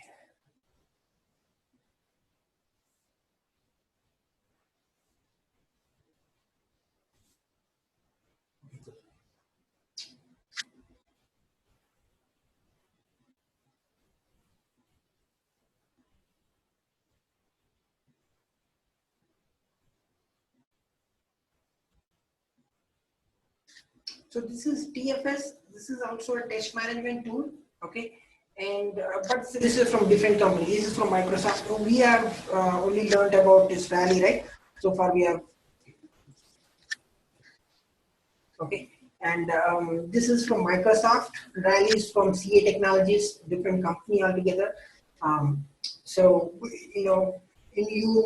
So this is TFS. This is also a test management tool. Okay, and but this is from different companies. This is from Microsoft. So we have only learned about this Rally, right? So far we have. Okay, and this is from Microsoft. Rally is from CA Technologies, different company altogether. So in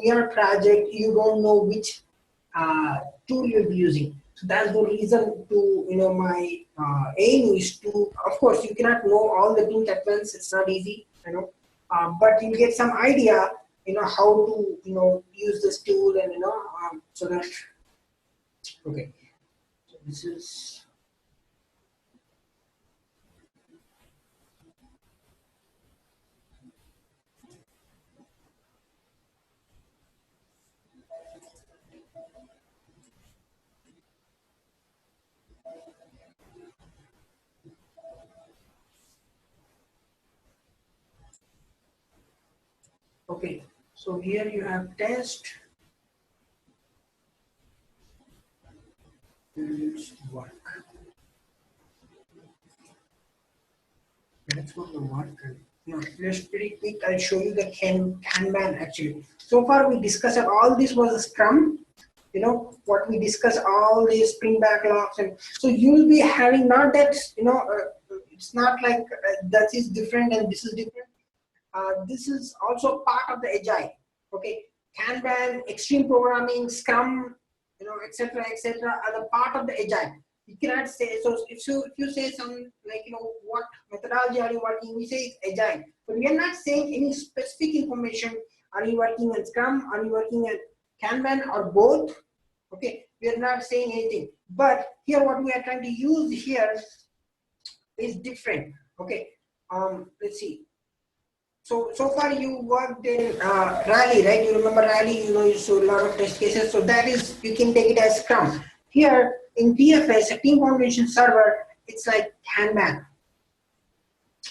your project, you don't know which tool you'll be using. So that's the reason to my aim is to, of course, you cannot know all the tools at once. It's not easy, but you get some idea, how to use this tool and so that. Okay, so this is. Okay, so here you have test. Let's work. Let's go to work. Just pretty quick, I'll show you the Kanban actually. So far we discussed all this was a Scrum. What we discussed, all these spring backlogs, and so you'll be having not that it's not like that is different and this is different. This is also part of the agile. Okay, Kanban, extreme programming, Scrum, etc., are the part of the agile. You cannot say so. If you say some like what methodology are you working, we say it's agile, but we are not saying any specific information. Are you working on Scrum? Are you working on Kanban or both? Okay, we are not saying anything. But here, what we are trying to use here is different. Okay, let's see. So far you worked in Rally, right? You remember Rally? You saw a lot of test cases. So that is, you can take it as Scrum. Here in TFS, a Team Foundation server, it's like Kanban.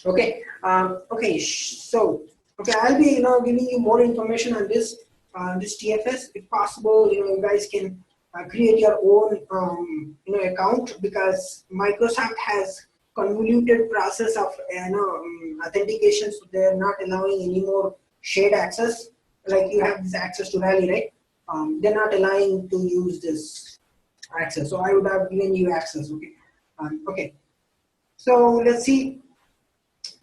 Okay. So I'll be giving you more information on this TFS. If possible, you guys can create your own account, because Microsoft has convoluted process of authentication, so they're not allowing any more shared access, like you have this access to Rally, right? They're not allowing to use this access. So I would have given you access, okay? Okay. So let's see.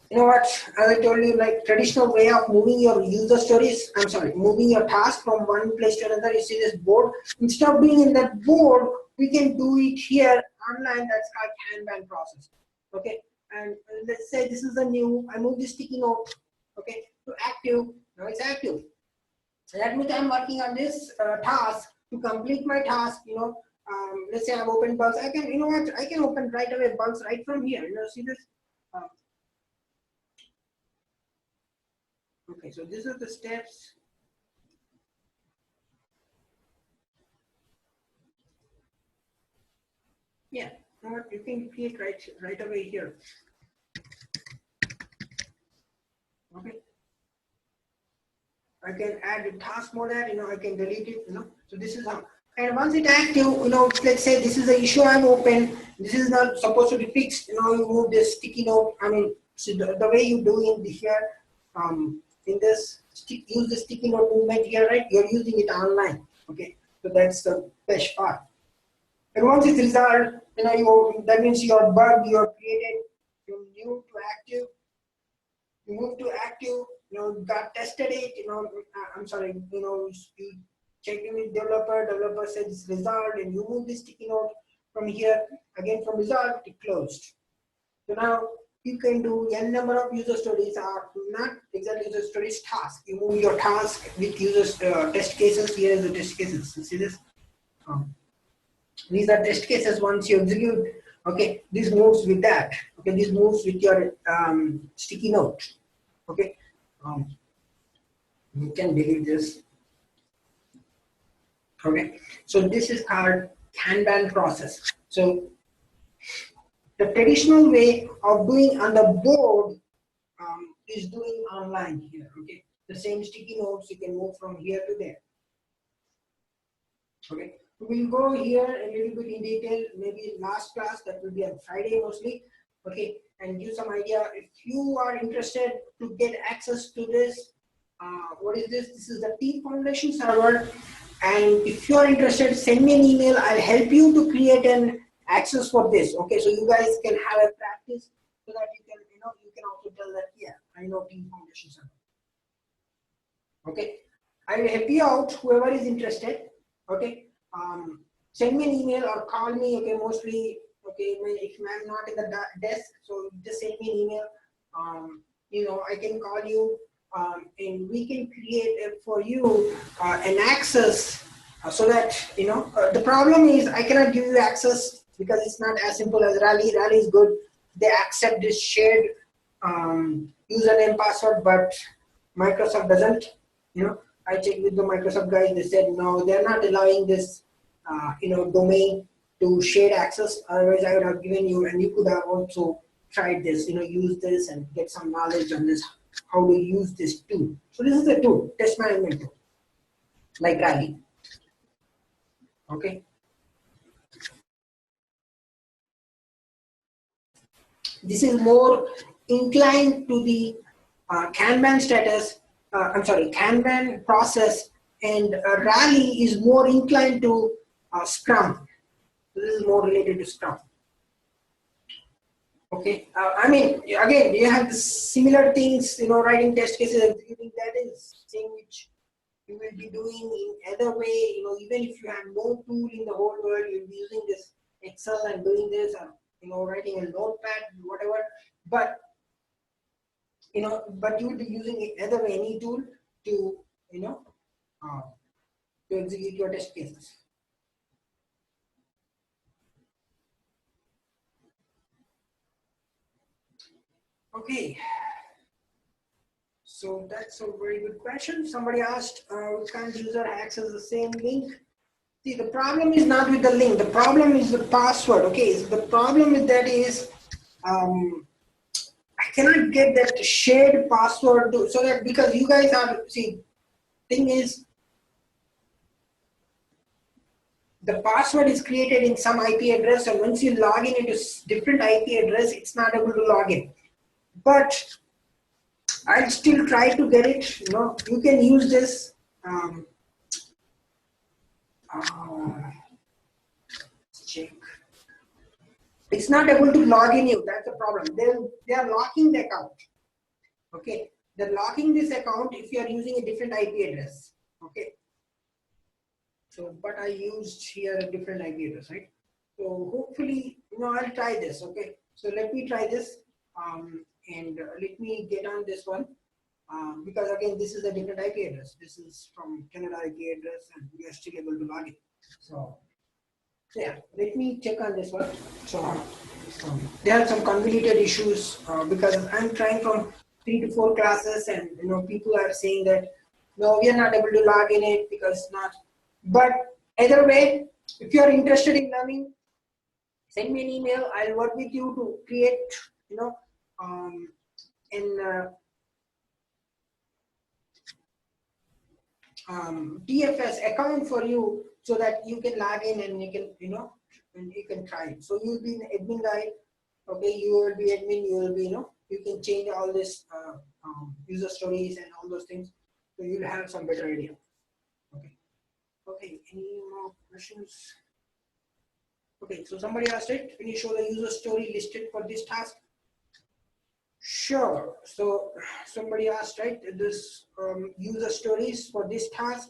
You know what? As I told you, like traditional way of moving your user stories, moving your task from one place to another. You see this board. Instead of being in that board, we can do it here online. That's called Kanban process. Okay. And let's say this is a new. I move this sticky note. Okay. To active. Now it's active. So that means I'm working on this task to complete my task. Let's say I've opened bugs. I can. You know what? I can open right away bugs right from here. See this. Okay, so these are the steps. Yeah, you can create right away here. Okay. I can add a task mode that, I can delete it, So this is how. And once it's active, let's say this is the issue I'm open. This is not supposed to be fixed. You move this sticky note. So the way you do it here, in this use the sticky note movement here, right? You're using it online. Okay, so that's the best part. And once it's resolved, that means your bug you have created from new to active. You move to active. Got tested it. You check in with developer. Developer says it's resolved, and you move this sticky note from here again from resolved to closed. So now you can do n number of user stories, or not exactly user stories, task. You move your task with users test cases. Here is the test cases. You see this? These are test cases. Once you execute, okay, this moves with that. Okay, this moves with your sticky note. Okay, you can delete this. Okay, so this is called Kanban process. So the traditional way of doing on the board is doing online here. Okay, the same sticky notes you can move from here to there. Okay, we'll go here a little bit in detail, maybe last class, that will be on Friday mostly. Okay, and give some idea. If you are interested to get access to this, what is this? This is the Team Foundation server. And if you are interested, send me an email. I'll help you to create an access for this. Okay, so you guys can have a practice so that you can also tell that, yeah, I know Team Foundation server. Okay, I will help you out, whoever is interested. Okay, send me an email or call me. Okay, mostly, okay, if I'm not in the desk, so just send me an email. I can call you, and we can create for you an access so that, the problem is I cannot give you access because it's not as simple as Rally. Rally is good. They accept this shared username password, but Microsoft doesn't. I checked with the Microsoft guys. They said no, they're not allowing this, domain to shared access. Otherwise, I would have given you, and you could have also tried this. Use this and get some knowledge on this, how to use this tool. So this is a tool, test management tool, like Rally. Okay. This is more inclined to the Kanban status. Kanban process, and Rally is more inclined to Scrum. This is more related to Scrum. Okay, again, you have the similar things, writing test cases, executing. That is thing which you will be doing in other way. Even if you have no tool in the whole world, you'll be using this Excel and doing this, or writing a notepad, whatever. But but you will be using either way, any tool to to execute your test cases. Okay, so that's a very good question. Somebody asked, can user access the same link? See, the problem is not with the link. The problem is the password. Okay, so the problem with that is I cannot get that shared password so that, because you guys are, see, thing is, the password is created in some IP address, and once you log in into different IP address, it's not able to log in. But I'll still try to get it. You can use this. Check. It's not able to log in you. That's the problem. They are locking the account. Okay, they're locking this account if you are using a different IP address. Okay. So, but I used here a different IP address, right? So hopefully, I'll try this. Okay. So let me try this, and let me get on this one, because again, this is a different IP address. This is from Canada IP address, and we are still able to log in. So yeah, let me check on this one. So there are some convoluted issues, because I'm trying from 3 to 4 classes, and people are saying that no, we are not able to log in it because it's not. But either way, if you are interested in learning, send me an email. I'll work with you to create, an DFS account for you, so that you can log in and you can, and you can try it. So you will be an admin guy. Okay, you will be admin. You will be, you can change all this user stories and all those things. So you'll have some better idea. Okay. Okay. Any more questions? Okay. So somebody asked it. Can you show the user story listed for this task? Sure. So somebody asked, right? This user stories for this task.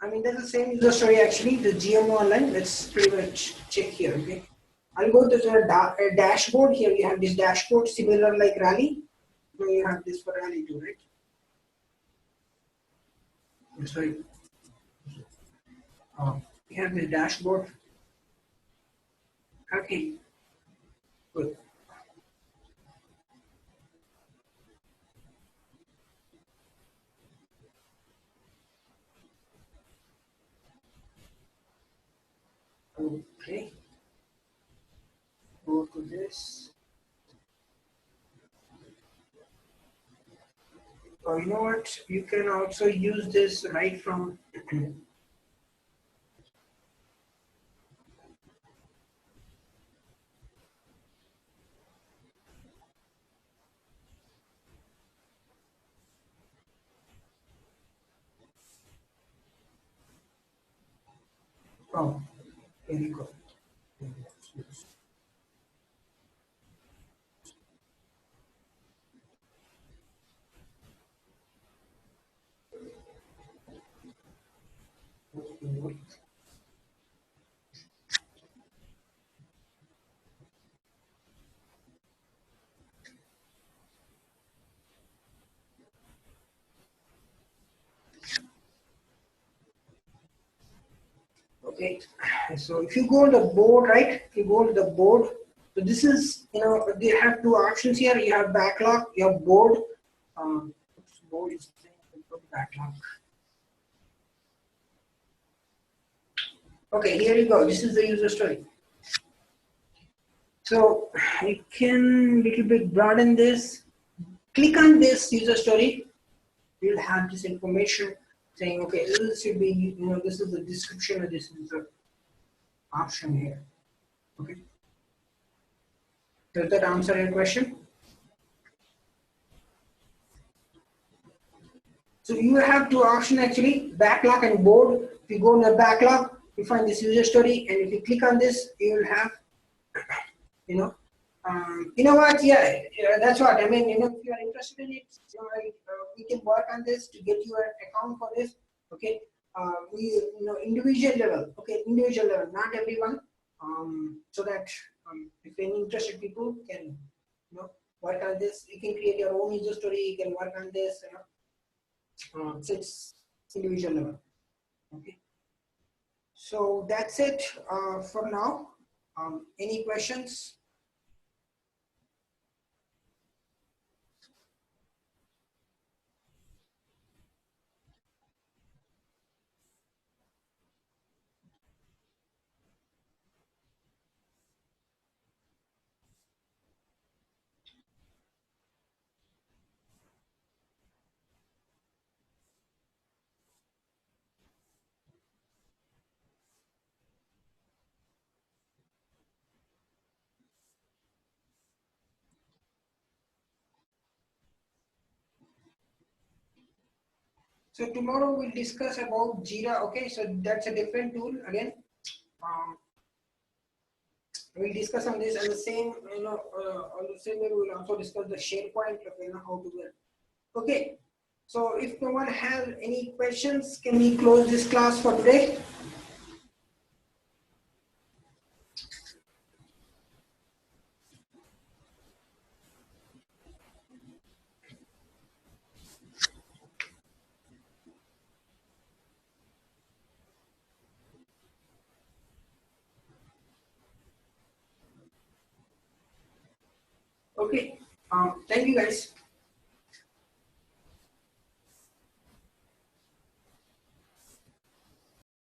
I mean, that's the same user story actually. The GMO online. Let's pretty much check here. Okay. I'll go to the dashboard. Here you have this dashboard similar like Rally. So you have this for Rally too, right? Sorry. You have this dashboard. Okay. Good. Okay. Go to this. You know what? You can also use this right from. Oh, here you go. Okay, so if you go on the board, right? If you go on the board, so this is, they have two options here. You have backlog, you have board. Board is backlog. Okay, here you go. This is the user story. So I can little bit broaden this. Click on this user story. You'll have this information saying, okay, this should be, this is the description, or this is the option here. Okay. Does that answer your question? So you have two options actually, backlog and board. If you go in the backlog, you find this user story, and if you click on this, you will have, you know what? Yeah, that's what I mean. If you are interested in it, we can work on this to get you an account for this. Okay, we individual level. Okay, individual level, not everyone. So that if any interested people can work on this, you can create your own user story. You can work on this. So it's individual level. Okay. So that's it for now. Any questions? So tomorrow we'll discuss about Jira. Okay, so that's a different tool again. Um, we'll discuss on this, and the same, on the same way we'll also discuss the SharePoint. Okay, how to do it. Okay, so if no one has any questions, can we close this class for today? Okay, thank you guys.